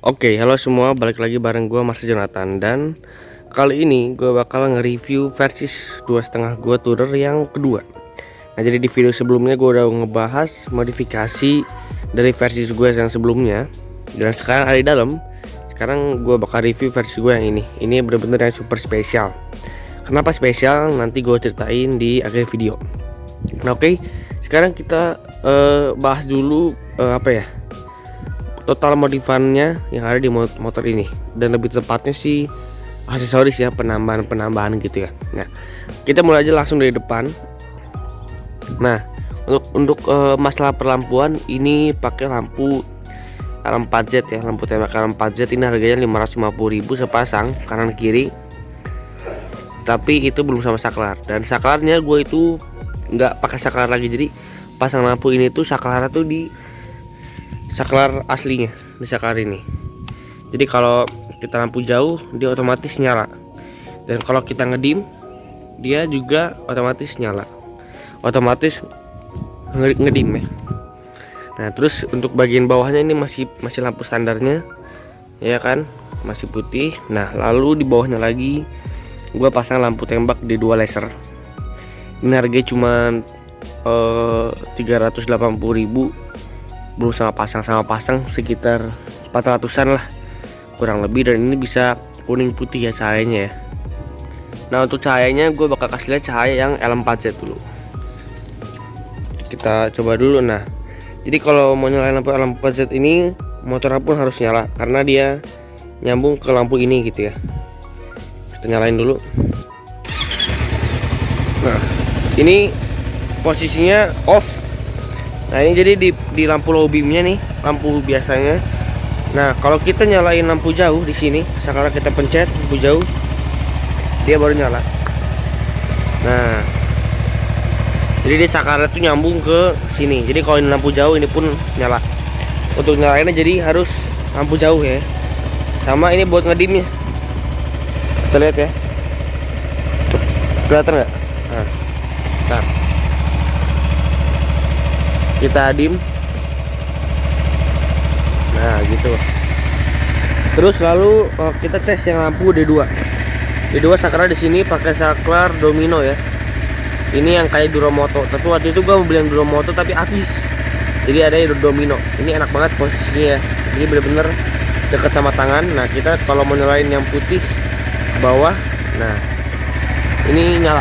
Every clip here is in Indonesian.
Oke, halo semua, balik lagi bareng gue Mas Jonathan. Dan kali ini gue bakal nge-review Versys 2,5 gue Tourer yang kedua. Nah, jadi di video sebelumnya gue udah ngebahas modifikasi dari Versys gue yang sebelumnya. Dan sekarang ada di dalam. Sekarang gue bakal review versi gue yang ini. Ini bener-bener yang super spesial. Kenapa spesial? Nanti gue ceritain di akhir video. Nah, oke, sekarang kita bahas dulu total modifannya yang ada di motor ini, dan lebih tepatnya sih aksesoris ya, penambahan gitu ya. Nah, kita mulai aja langsung dari depan. Nah, untuk masalah perlampuan ini pakai lampu L4Z ya, lampu tembak L4Z. Ini harganya 550.000 sepasang kanan kiri, tapi itu belum sama saklar. Dan saklarnya gue itu nggak pakai saklar lagi, jadi pasang lampu ini tuh saklarnya tuh di saklar aslinya, di saklar ini. Jadi kalau kita lampu jauh dia otomatis nyala, dan kalau kita ngedim dia juga otomatis nyala, otomatis ngedim ya. Nah, terus untuk bagian bawahnya ini masih lampu standarnya ya kan, masih putih. Nah, lalu di bawahnya lagi gua pasang lampu tembak di 2 laser. Ini harganya cuma 380.000, belum sama pasang sekitar 400-an lah kurang lebih. Dan ini bisa kuning putih ya cahayanya ya. Nah, untuk cahayanya gue bakal kasih lihat cahaya yang L4Z dulu. Kita coba dulu. Nah, jadi kalau mau nyalain lampu L4Z ini, motor pun harus nyala karena dia nyambung ke lampu ini gitu ya. Kita nyalain dulu. Nah, ini posisinya off. Nah, ini jadi di lampu low beamnya nih, lampu biasanya. Nah, kalau kita nyalain lampu jauh di sini, sekarang kita pencet lampu jauh, dia baru nyala. Nah, jadi dia sakarnya tuh nyambung ke sini. Jadi kalau ini lampu jauh, ini pun nyala. Untuk nyalainnya jadi harus lampu jauh ya. Sama ini buat ngedimnya. Kita lihat ya. Kelihatan nggak? Nah, kita dim. Nah, gitu. Terus lalu kita tes yang lampu D2. D2 saklar di sini pakai saklar domino ya. Ini yang kayak Duromoto. Tapi waktu itu gua mau beli yang Duromoto tapi habis. Jadi ada yang domino. Ini enak banget posisinya ya. Ini bener-bener dekat sama tangan. Nah, kita kalau mau nyalain yang putih ke bawah, nah ini nyala.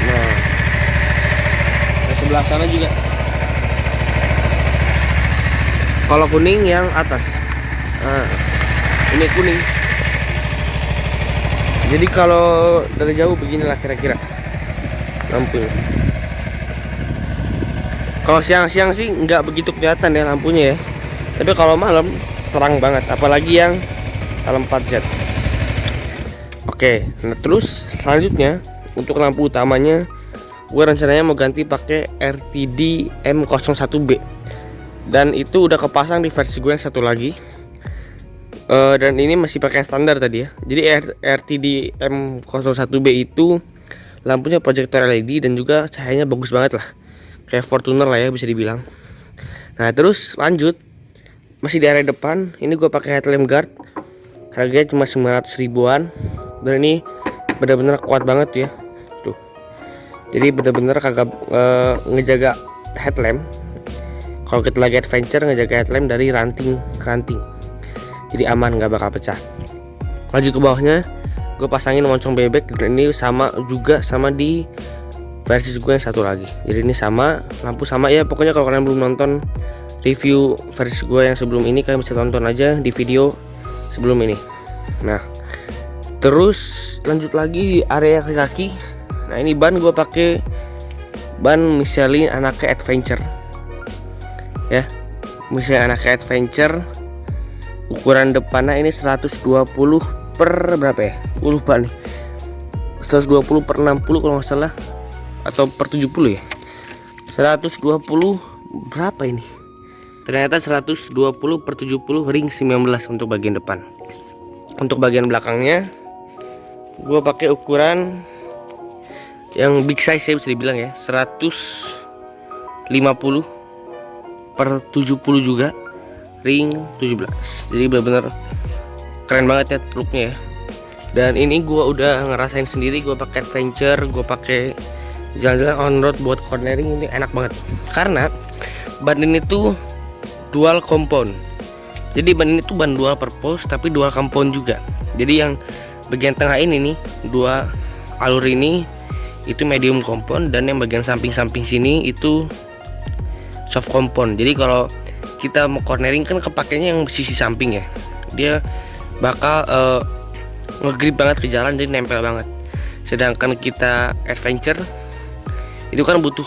Nah, di sebelah sana juga. Kalau kuning yang atas. Nah, ini kuning. Jadi kalau dari jauh beginilah kira-kira lampunya. Kalau siang-siang sih nggak begitu kelihatan ya lampunya ya. Tapi kalau malam terang banget, apalagi yang L4Z. Oke, nah terus selanjutnya untuk lampu utamanya gue rencananya mau ganti pakai RTD M01B. Dan itu udah kepasang di versi gue yang satu lagi. Dan ini masih pakai standar tadi ya. Jadi RTD M01B itu lampunya proyektor LED dan juga cahayanya bagus banget lah, kayak Fortuner lah ya bisa dibilang. Nah, terus lanjut masih di area depan. Ini gue pakai headlamp guard, harganya cuma 900 ribuan. Dan ini bener-bener kuat banget ya. Tuh, jadi bener-bener kagak ngejaga headlamp. Kalau kita lagi adventure, ngejaga headlamp dari ranting, jadi aman, nggak bakal pecah. Lanjut ke bawahnya, gue pasangin moncong bebek. Dan ini sama juga sama di versi gue yang satu lagi. Jadi ini sama, lampu sama ya. Pokoknya kalau kalian belum nonton review versi gue yang sebelum ini, kalian bisa tonton aja di video sebelum ini. Nah, terus lanjut lagi di area kaki. Nah, ini ban gue pakai ban Michelin anaknya adventure ya, misalnya anaknya adventure. Ukuran depannya ini 120 per berapa ya, gue lupa nih, 120 per 60 kalau nggak salah, atau per 70 ya, 120 berapa ini, ternyata 120 per 70 ring 19 untuk bagian depan. Untuk bagian belakangnya gue pakai ukuran yang big size ya, bisa dibilang ya, 150 per 70 juga. ring 17. Jadi bener-bener keren banget ya looknya ya. Dan ini gua udah ngerasain sendiri, gua pakai adventure, gua pakai jalan-jalan on road buat cornering, ini enak banget. Karena ban ini tuh dual compound. Jadi ban ini tuh ban dual purpose tapi dual compound juga. Jadi yang bagian tengah ini nih, dua alur ini itu medium compound, dan yang bagian samping-samping sini itu soft compound. Jadi kalau kita mau cornering kan kepakainya yang sisi samping ya, dia bakal ngegrip banget ke jalan, jadi nempel banget. Sedangkan kita adventure itu kan butuh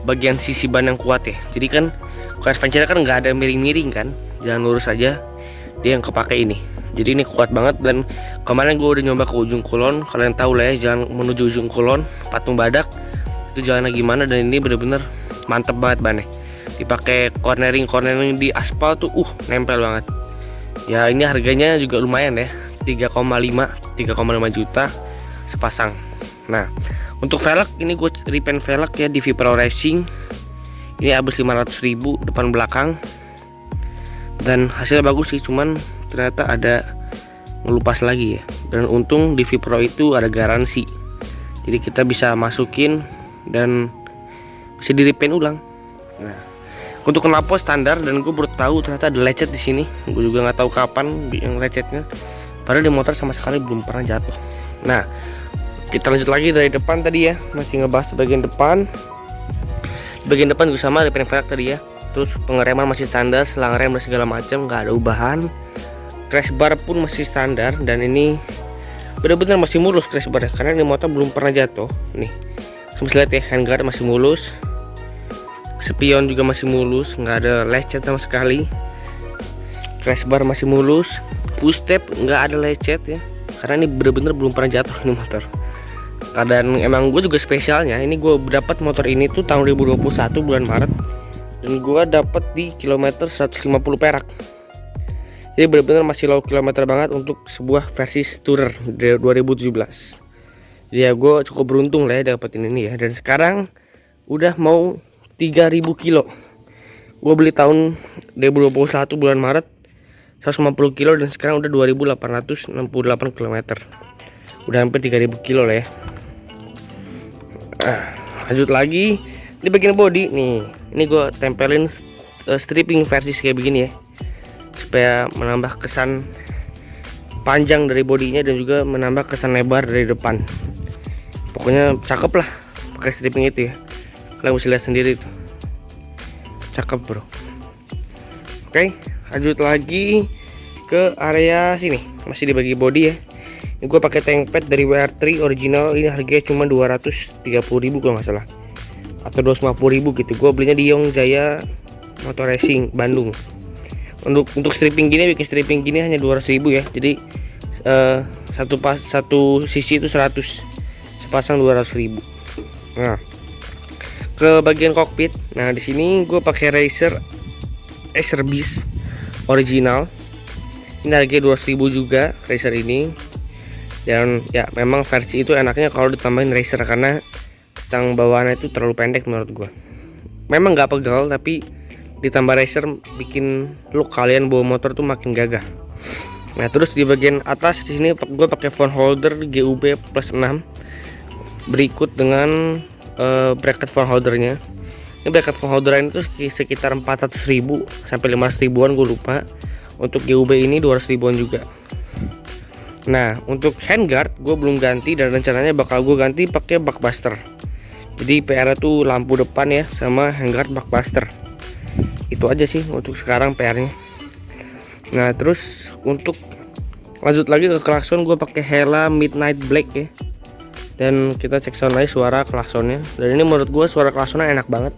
bagian sisi ban yang kuat ya. Jadi kan kalau adventure kan nggak ada miring-miring kan, jalan lurus aja, dia yang kepake ini. Jadi ini kuat banget. Dan kemarin gue udah nyoba ke ujung Kulon, kalian tahu lah ya jalan menuju ujung Kulon, Patung Badak itu jalannya gimana, dan ini bener-bener mantep banget bannya. Dipakai cornering di aspal tuh nempel banget. Ya ini harganya juga lumayan ya, 3,5 juta sepasang. Nah, untuk velg ini gue repaint velg ya di Vipro Racing. Ini habis 500.000 depan belakang, dan hasilnya bagus sih, cuman ternyata ada ngelupas lagi ya. Dan untung di Vipro itu ada garansi, jadi kita bisa masukin dan bisa di repaint ulang. Nah, untuk knalpot standar, dan gue baru tahu ternyata ada lecet di sini. Gue juga nggak tahu kapan yang lecetnya, padahal di motor sama sekali belum pernah jatuh. Nah, kita lanjut lagi dari depan tadi ya, masih ngebahas bagian depan. Bagian depan juga sama, repaint velg tadi ya. Terus pengereman masih standar, selang rem dan segala macam, nggak ada ubahan. Crash bar pun masih standar, dan ini benar-benar masih mulus crash bar ya, karena ini motor belum pernah jatuh. Nih, bisa lihat ya, handguard masih mulus, spion juga masih mulus, nggak ada lecet sama sekali. Crash bar masih mulus, push step nggak ada lecet ya, karena ini benar-benar belum pernah jatuh ini motor. Dan emang gue juga spesialnya, ini gue dapat motor ini tuh tahun 2021 bulan Maret, dan gue dapat di kilometer 150 perak. Jadi benar-benar masih low kilometer banget untuk sebuah versi tourer 2017. Jadi ya gue cukup beruntung lah ya dapetin ini ya. Dan sekarang udah mau 3000 kilo. Gue beli tahun 2021 bulan Maret 150 kilo, dan sekarang udah 2868 km. Udah hampir 3000 kilo lah ya. Lanjut lagi di bagian body nih. Ini gue tempelin stripping versi kayak begini ya, supaya menambah kesan panjang dari bodinya dan juga menambah kesan lebar dari depan. Pokoknya cakep lah pakai stripping itu ya. Kalian bisa lihat sendiri tuh, cakep bro. Oke, lanjut lagi ke area sini, masih di bagian body ya. Ini gue pakai tank pad dari WR3 original. Ini harganya cuma 230.000 kalau nggak salah, atau 250.000 gitu. Gue belinya di Yong Jaya Motor Racing Bandung. Untuk stripping gini, bikin stripping gini hanya 200.000 ya. Jadi satu sisi itu 100, sepasang 200.000. Nah, ke bagian kokpit. Nah, di sini gue pakai Racer Beast original. Ini harganya 200.000 juga Racer ini. Dan ya memang versi itu enaknya kalau ditambahin Racer, karena stang bawaannya itu terlalu pendek menurut gue. Memang nggak pegal, tapi ditambah Racer bikin look kalian bawa motor tuh makin gagah. Nah, terus di bagian atas di sini gue pakai phone holder GUB plus 6 berikut dengan bracket phone holdernya. Ini bracket phone holder ini tuh sekitar 400.000 sampai 500.000-an, gue lupa. Untuk GUB ini 200.000-an juga. Nah, untuk handguard gue belum ganti, dan rencananya bakal gue ganti pakai buckbuster. Jadi PR tuh lampu depan ya, sama handguard buckbuster. Itu aja sih untuk sekarang PR-nya. Nah, terus untuk lanjut lagi ke klakson, gue pakai Hella Midnight Black ya. Dan kita cek sound aja suara klaksonnya. Dan ini menurut gue suara klaksonnya enak banget.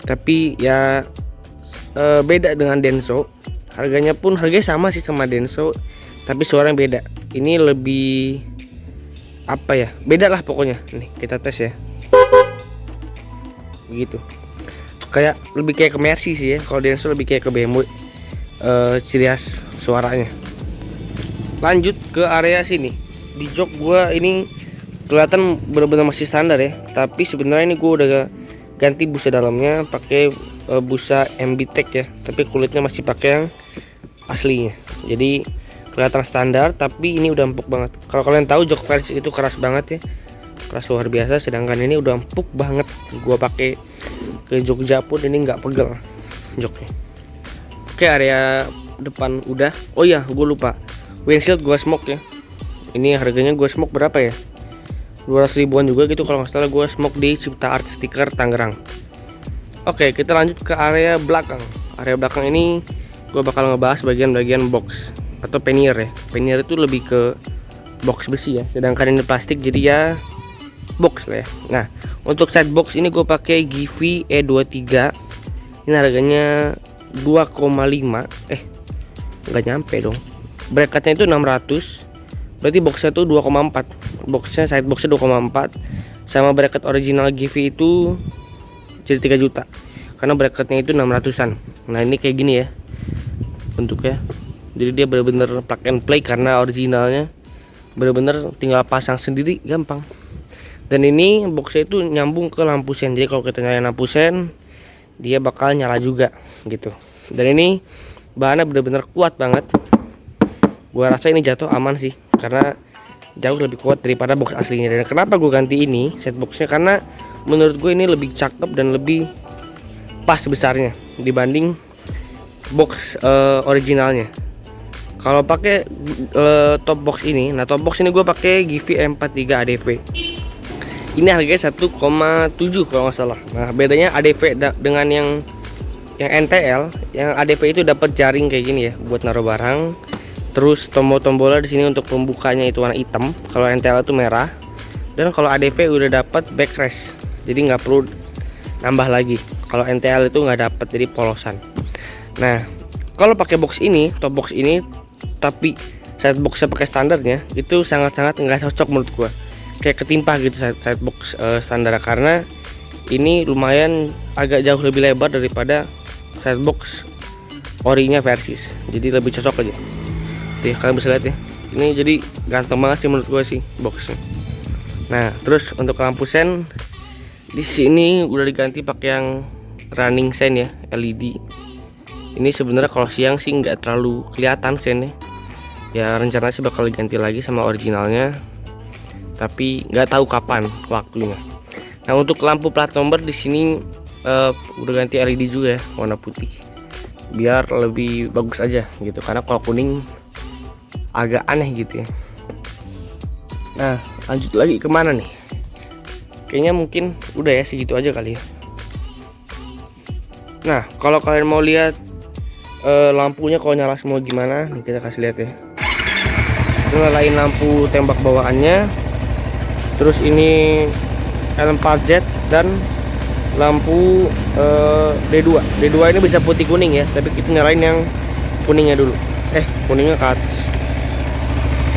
Tapi ya beda dengan Denso. Harganya sama sih sama Denso, tapi suaranya beda. Ini lebih apa ya, beda lah pokoknya. Nih kita tes ya, begitu. Kayak lebih kayak ke Mercy sih ya. Kalau Denso lebih kayak ke BMW, ciri khas suaranya. Lanjut ke area sini. Di jok gua ini kelihatan benar-benar masih standar ya, tapi sebenarnya ini gua udah ganti busa dalamnya pakai busa MB-Tech ya, tapi kulitnya masih pakai yang aslinya. Jadi kelihatan standar, tapi ini udah empuk banget. Kalau kalian tahu jok Versys itu keras banget ya, keras luar biasa, sedangkan ini udah empuk banget. Gua pakai ke Jogja pun ini nggak pegel joknya. Oke, area depan udah. Oh iya, gue lupa, windshield gua smoke ya. Ini harganya gua smoke berapa ya, 200 ribuan juga gitu kalau nggak salah. Gua smoke di Cipta Art Stiker Tangerang. Oke, kita lanjut ke area belakang. Area belakang ini gue bakal ngebahas bagian-bagian box atau pannier ya. Pannier itu lebih ke box besi ya, sedangkan ini plastik, jadi ya box lah ya. Nah, untuk side box ini gue pakai Givi E23. Ini harganya 2,5. Nggak nyampe dong. Bracketnya itu 600. Berarti boxnya tuh 2,4. Boxnya side boxnya 2,4. Sama bracket original Givi itu jadi 3 juta. Karena bracketnya itu 600-an. Nah, ini kayak gini ya bentuknya. Jadi dia bener-bener plug and play, karena originalnya bener-bener tinggal pasang sendiri, gampang. Dan ini boxnya itu nyambung ke lampu sen, jadi kalau kita nyalain lampu sen dia bakal nyala juga gitu. Dan ini bahannya bener-bener kuat banget. Gua rasa ini jatuh aman sih, karena jauh lebih kuat daripada box aslinya. Dan kenapa gue ganti ini set boxnya, karena menurut gue ini lebih cakep dan lebih pas besarnya dibanding box originalnya. Kalau pakai top box ini, nah top box ini gue pakai Givi M43 ADV. Ini harganya 1,7 kalau nggak salah. Nah, bedanya ADV dengan yang NTL, yang ADV itu dapat jaring kayak gini ya buat naruh barang. Terus tombol-tombolnya di sini untuk pembukanya itu warna hitam. Kalau NTL itu merah. Dan kalau ADV udah dapat backrest, jadi nggak perlu nambah lagi. Kalau NTL itu nggak dapat, jadi polosan. Nah, kalau pakai box ini, top box ini, tapi side boxnya pakai standarnya, itu sangat-sangat nggak cocok menurut gua. Kayak ketimpa gitu side box standar, karena ini lumayan agak jauh lebih lebar daripada side box orinya Versys. Jadi lebih cocok aja. Tuh, kalian bisa lihat ya. Ini jadi ganteng banget sih menurut gua sih boxnya. Nah, terus untuk lampu sen di sini udah diganti pakai yang running sen ya, LED. Ini sebenarnya kalau siang sih nggak terlalu kelihatan sennya. Ya rencananya sih bakal diganti lagi sama originalnya, tapi nggak tahu kapan waktunya. Nah, untuk lampu plat nomor di sini udah ganti LED juga ya, warna putih, biar lebih bagus aja gitu. Karena kalau kuning agak aneh gitu ya. Nah, lanjut lagi kemana nih? Kayaknya mungkin udah ya, segitu aja kali ya. Nah, kalau kalian mau lihat lampunya kalau nyala semua gimana, nih kita kasih lihat ya. Kita nyalain lampu tembak bawaannya. Terus ini L4Z dan lampu D2. D2 ini bisa putih kuning ya, tapi kita nyalain yang kuningnya dulu. Kuningnya ke atas.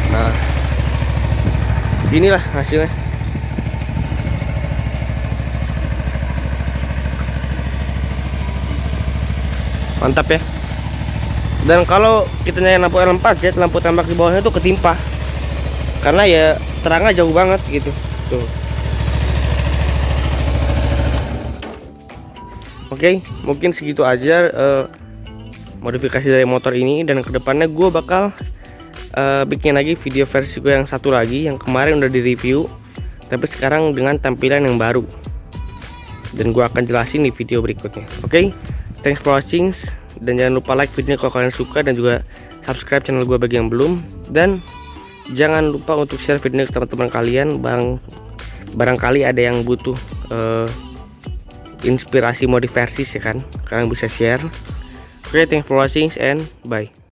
Nah, inilah hasilnya. Mantap ya. Dan kalau kita nyalain lampu L4Z, lampu tembak di bawahnya tuh ketimpa, karena ya terangnya jauh banget gitu tuh. Oke, mungkin segitu aja modifikasi dari motor ini. Dan kedepannya gue bakal bikin lagi video versi gue yang satu lagi, yang kemarin udah di review, tapi sekarang dengan tampilan yang baru, dan gue akan jelasin di video berikutnya. Oke, thanks for watching, dan jangan lupa like videonya kalau kalian suka, dan juga subscribe channel gue bagi yang belum. Dan jangan lupa untuk share videonya ke teman-teman kalian, barangkali ada yang butuh inspirasi modif Versys ya kan, kalian bisa share. Oke, thanks for watching and bye.